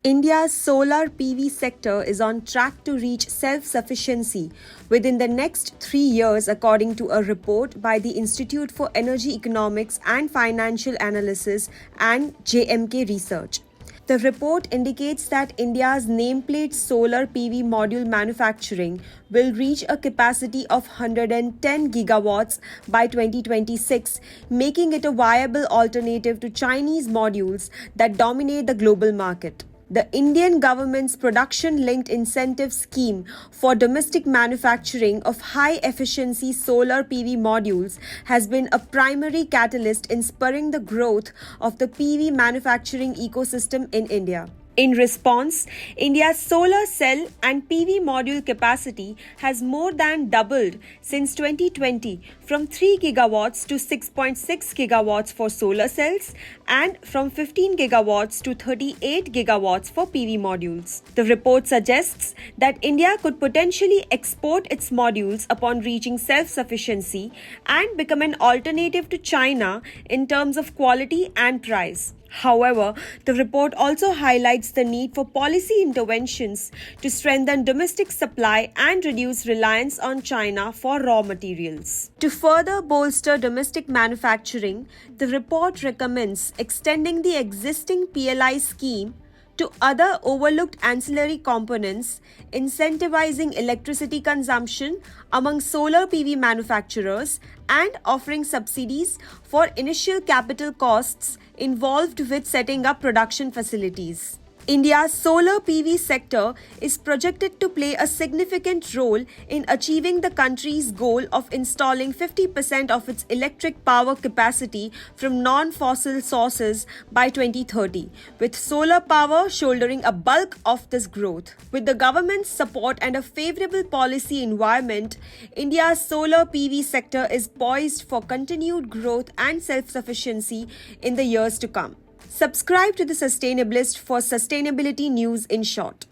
India's solar PV sector is on track to reach self-sufficiency within the next 3 years, according to a report by the Institute for Energy Economics and Financial Analysis and JMK Research. The report indicates that India's nameplate solar PV module manufacturing will reach a capacity of 110 gigawatts by 2026, making it a viable alternative to Chinese modules that dominate the global market. The Indian government's production-linked incentive scheme for domestic manufacturing of high-efficiency solar PV modules has been a primary catalyst in spurring the growth of the PV manufacturing ecosystem in India. In response, India's solar cell and PV module capacity has more than doubled since 2020, from 3 gigawatts to 6.6 gigawatts for solar cells and from 15 gigawatts to 38 gigawatts for PV modules. The report suggests that India could potentially export its modules upon reaching self-sufficiency and become an alternative to China in terms of quality and price. However, the report also highlights the need for policy interventions to strengthen domestic supply and reduce reliance on China for raw materials. To further bolster domestic manufacturing, the report recommends extending the existing PLI scheme to other overlooked ancillary components, incentivizing electricity consumption among solar PV manufacturers, and offering subsidies for initial capital costs involved with setting up production facilities. India's solar PV sector is projected to play a significant role in achieving the country's goal of installing 50% of its electric power capacity from non-fossil sources by 2030, with solar power shouldering a bulk of this growth. With the government's support and a favorable policy environment, India's solar PV sector is poised for continued growth and self-sufficiency in the years to come. Subscribe to The Sustainablist for sustainability news in short.